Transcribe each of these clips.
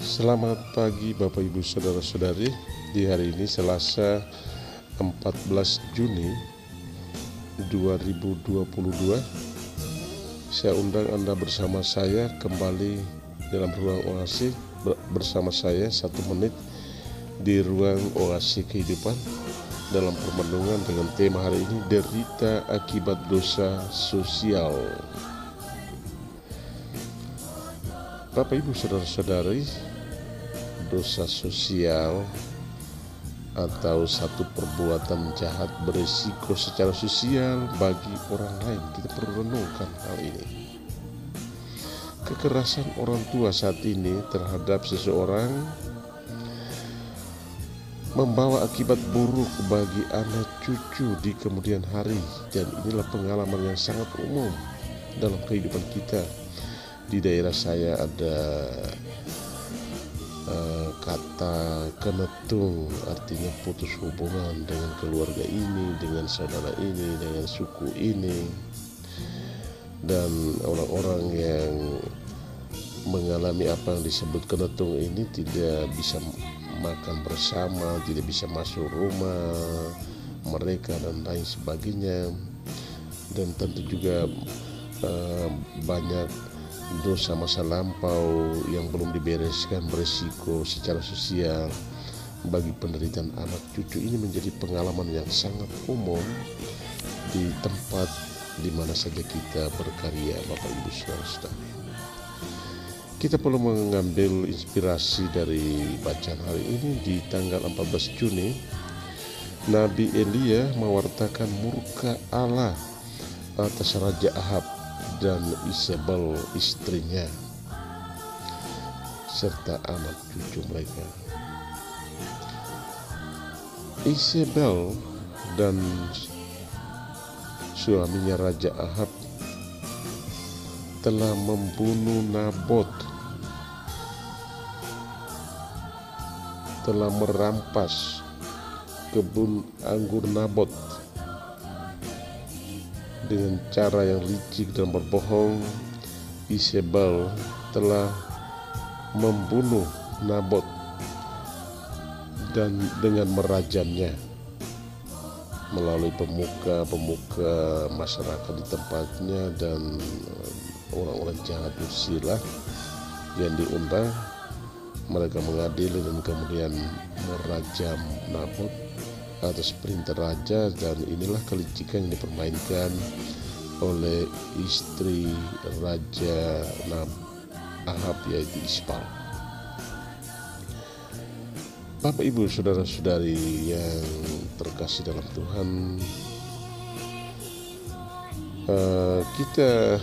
Selamat pagi Bapak Ibu Saudara-saudari. Di hari ini Selasa 14 Juni 2022, saya undang Anda bersama saya kembali dalam ruang orasi bersama saya 1 menit di ruang orasi kehidupan dalam permenungan dengan tema hari ini, derita akibat dosa sosial. Bapak Ibu Saudara-saudari, dosa sosial atau satu perbuatan jahat berisiko secara sosial bagi orang lain. Kita perlu renungkan hal ini. Kekerasan orang tua saat ini terhadap seseorang membawa akibat buruk bagi anak cucu di kemudian hari, dan inilah pengalaman yang sangat umum dalam kehidupan kita. Di daerah saya ada kata kenetung, artinya putus hubungan dengan keluarga ini, dengan saudara ini, dengan suku ini. Dan orang-orang yang mengalami apa yang disebut kenetung ini tidak bisa makan bersama, tidak bisa masuk rumah mereka dan lain sebagainya. Dan tentu juga banyak dosa masa lampau yang belum dibereskan berisiko secara sosial bagi penderitaan anak cucu. Ini menjadi pengalaman yang sangat umum di tempat di mana saja kita berkarya, Bapak Ibu Saudara-saudari. Kita perlu mengambil inspirasi dari bacaan hari ini. Di tanggal 14 Juni, Nabi Elia mewartakan murka Allah atas Raja Ahab dan Isabel istrinya serta anak cucu mereka. Isabel dan suaminya Raja Ahab telah membunuh Nabot, telah merampas kebun anggur Nabot dengan cara yang licik dan berbohong. Isabel telah membunuh Nabot dan dengan merajamnya melalui pemuka masyarakat di tempatnya dan orang-orang jahat usilah yang diundang. Mereka mengadili dan kemudian merajam Nabot atas perintah raja, dan inilah kelicikan yang dipermainkan oleh istri Raja Ahab, yaitu Isabel. Bapak Ibu Saudara-saudari yang terkasih dalam Tuhan, kita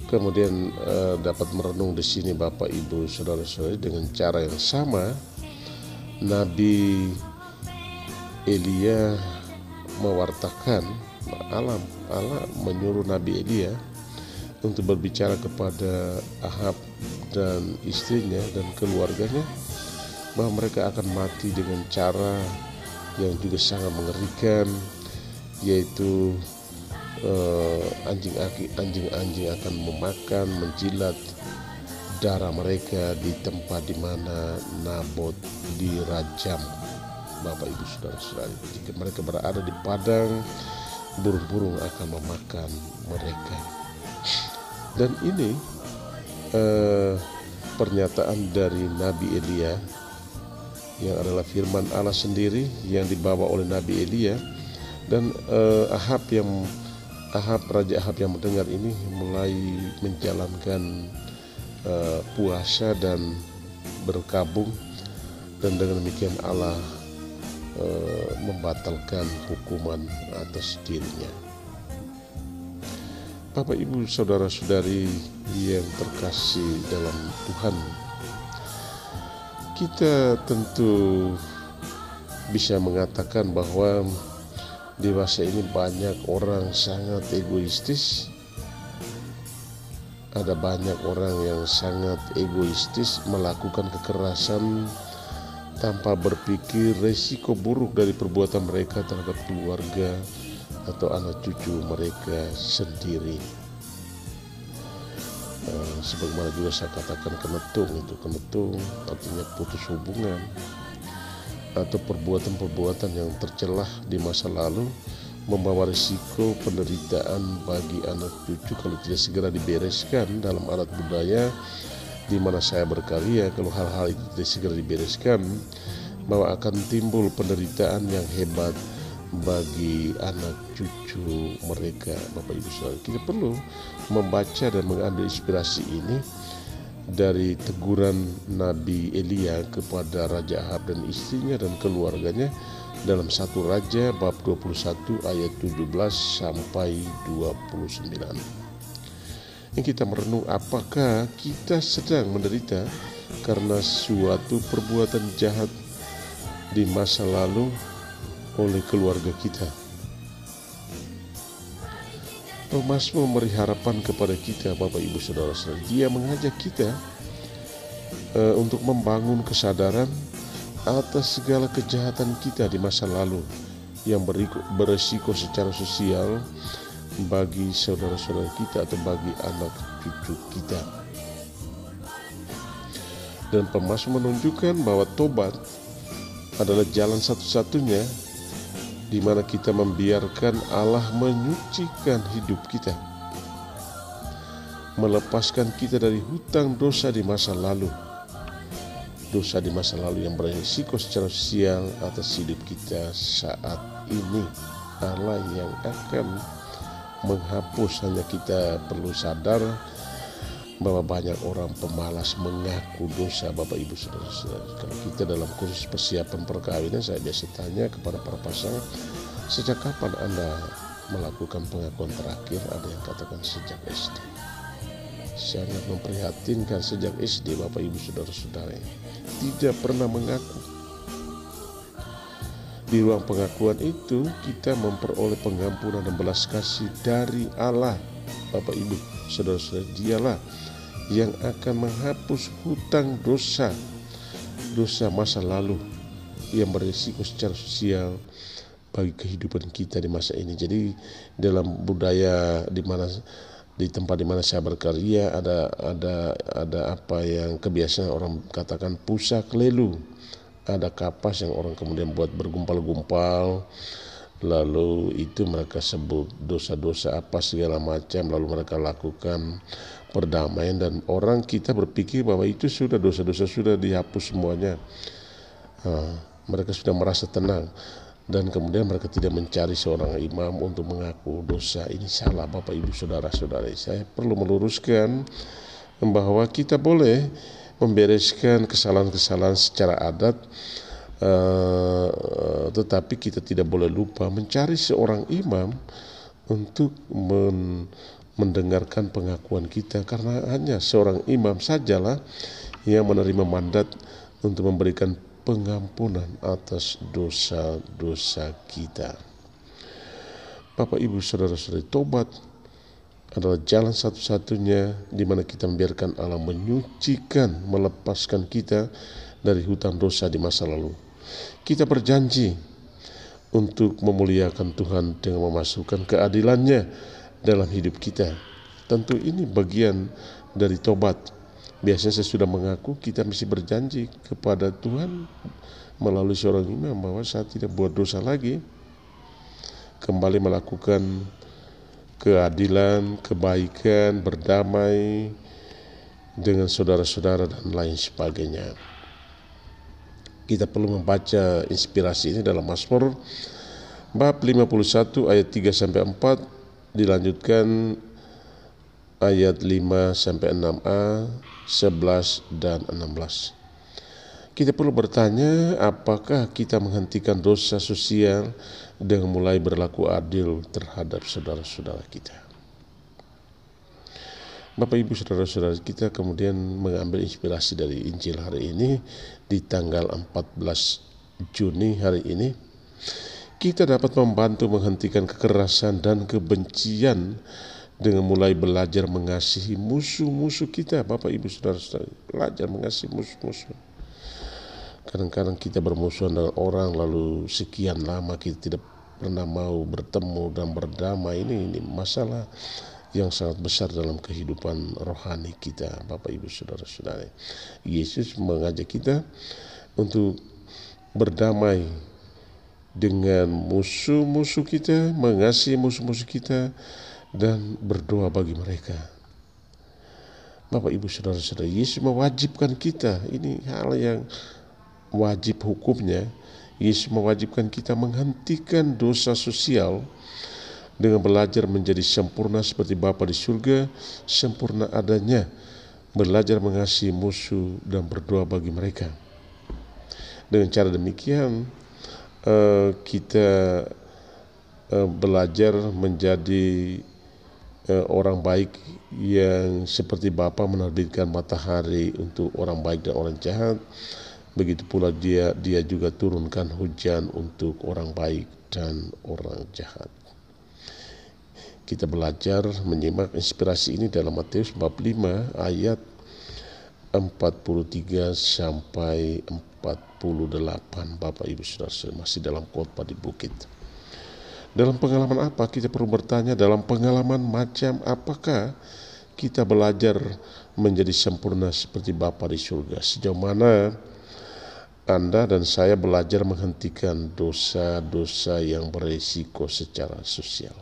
kemudian dapat merenung di sini, Bapak Ibu Saudara-saudari, dengan cara yang sama. Nabi Elia mewartakan, Allah menyuruh Nabi Elia untuk berbicara kepada Ahab dan istrinya dan keluarganya bahwa mereka akan mati dengan cara yang juga sangat mengerikan, yaitu anjing-anjing akan memakan, menjilat darah mereka di tempat di mana Nabot dirajam. Bapak Ibu Saudara-saudari, jika mereka berada di padang, burung-burung akan memakan mereka. Dan ini pernyataan dari Nabi Elia yang adalah firman Allah sendiri yang dibawa oleh Nabi Elia. Dan Raja Ahab yang mendengar ini mulai menjalankan puasa dan berkabung, dan dengan demikian Allah membatalkan hukuman atas dirinya. Bapak Ibu Saudara-saudari yang terkasih dalam Tuhan, kita tentu bisa mengatakan bahwa di masa ini banyak orang sangat egoistis. Ada banyak orang yang sangat egoistis melakukan kekerasan tanpa berpikir resiko buruk dari perbuatan mereka terhadap keluarga atau anak cucu mereka sendiri. Sebagaimana juga saya katakan kenetung artinya putus hubungan atau perbuatan-perbuatan yang tercelah di masa lalu membawa risiko penderitaan bagi anak cucu kalau tidak segera dibereskan. Dalam adat budaya di mana saya berkarya, kalau hal-hal itu tidak segera dibereskan, bahwa akan timbul penderitaan yang hebat bagi anak cucu mereka. Bapak Ibu Saudara, kita perlu membaca dan mengambil inspirasi ini dari teguran Nabi Elia kepada Raja Ahab dan istrinya dan keluarganya dalam 1 Raja bab 21 ayat 17 sampai 29. Yang kita merenung, apakah kita sedang menderita karena suatu perbuatan jahat di masa lalu oleh keluarga kita? Mazmur memberi harapan kepada kita, Bapak Ibu Saudara-saudara. Dia mengajak kita untuk membangun kesadaran atas segala kejahatan kita di masa lalu yang beresiko secara sosial bagi saudara-saudara kita atau bagi anak cucu kita. Dan pemazmur menunjukkan bahwa tobat adalah jalan satu-satunya di mana kita membiarkan Allah menyucikan hidup kita, melepaskan kita dari hutang dosa di masa lalu. Dosa di masa lalu yang beresiko secara sosial atas hidup kita saat ini. Allah yang akan menghapus, hanya kita perlu sadar bahwa banyak orang pemalas mengaku dosa. Bapak Ibu Saudara-saudara, kalau kita dalam kursus persiapan perkawinan, saya biasa tanya kepada para pasangan, sejak kapan Anda melakukan pengakuan terakhir? Ada yang katakan sejak SD. Sangat memprihatinkan, sejak SD Bapak Ibu Saudara-saudara tidak pernah mengaku. Di ruang pengakuan itu kita memperoleh pengampunan dan belas kasih dari Allah. Bapak Ibu Saudara-saudara, Dialah yang akan menghapus hutang dosa masa lalu yang berisiko secara sosial bagi kehidupan kita di masa ini. Jadi dalam budaya di tempat di mana saya berkarya ada apa yang kebiasaan orang katakan pusak lelu. Ada kapas yang orang kemudian buat bergumpal-gumpal, lalu itu mereka sebut dosa-dosa apa segala macam, lalu mereka lakukan perdamaian dan orang kita berpikir bahwa itu sudah dosa-dosa sudah dihapus semuanya. Mereka sudah merasa tenang. Dan kemudian mereka tidak mencari seorang imam untuk mengaku dosa. Ini salah, Bapak Ibu Saudara-saudari. Saya perlu meluruskan bahwa kita boleh membereskan kesalahan-kesalahan secara adat, tetapi kita tidak boleh lupa mencari seorang imam untuk mendengarkan pengakuan kita, karena hanya seorang imam sajalah yang menerima mandat untuk memberikan pengampunan atas dosa-dosa kita. Bapak Ibu Saudara-saudari, tobat adalah jalan satu-satunya di mana kita membiarkan Allah menyucikan, melepaskan kita dari hutang dosa di masa lalu. Kita berjanji untuk memuliakan Tuhan dengan memasukkan keadilannya dalam hidup kita. Tentu ini bagian dari tobat. Biasanya saya sudah mengaku, kita mesti berjanji kepada Tuhan melalui seorang imam bahwa saya tidak buat dosa lagi, kembali melakukan keadilan, kebaikan, berdamai dengan saudara-saudara dan lain sebagainya. Kita perlu membaca inspirasi ini dalam Mazmur bab 51 ayat 3-4, dilanjutkan ayat 5-6a, 11 dan 16. Kita perlu bertanya, apakah kita menghentikan dosa sosial dengan mulai berlaku adil terhadap saudara-saudara kita? Bapak Ibu Saudara-saudara, kita kemudian mengambil inspirasi dari Injil hari ini di tanggal 14 Juni hari ini. Kita dapat membantu menghentikan kekerasan dan kebencian dengan mulai belajar mengasihi musuh-musuh kita. Bapak Ibu Saudara-saudara, belajar mengasihi musuh-musuh. Kadang-kadang kita bermusuhan dengan orang, lalu sekian lama kita tidak pernah mau bertemu dan berdamai. Ini masalah yang sangat besar dalam kehidupan rohani kita, Bapak Ibu Saudara-saudara. Yesus mengajak kita untuk berdamai dengan musuh-musuh kita, mengasihi musuh-musuh kita, dan berdoa bagi mereka. Bapak Ibu Saudara-saudara, Yesus mewajibkan kita, ini hal yang wajib hukumnya. Yesus mewajibkan kita menghentikan dosa sosial dengan belajar menjadi sempurna seperti Bapa di surga sempurna adanya, belajar mengasihi musuh dan berdoa bagi mereka. Dengan cara demikian kita belajar menjadi orang baik yang seperti Bapa menerbitkan matahari untuk orang baik dan orang jahat, begitu pula dia juga turunkan hujan untuk orang baik dan orang jahat. Kita belajar menyimak inspirasi ini dalam Matius bab 5 ayat 43 sampai 48, Bapak Ibu Saudara, masih dalam khotbah di bukit. Dalam pengalaman apa kita perlu bertanya, dalam pengalaman macam apakah kita belajar menjadi sempurna seperti Bapa di surga? Sejauh mana Anda dan saya belajar menghentikan dosa-dosa yang berisiko secara sosial?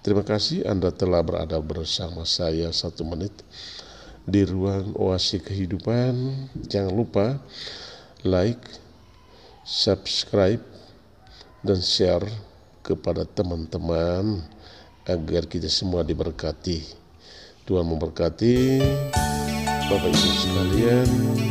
Terima kasih Anda telah berada bersama saya 1 menit di ruang Oasi Kehidupan. Jangan lupa like, subscribe, dan share kepada teman-teman agar kita semua diberkati. Tuhan memberkati Bapak Ibu sekalian.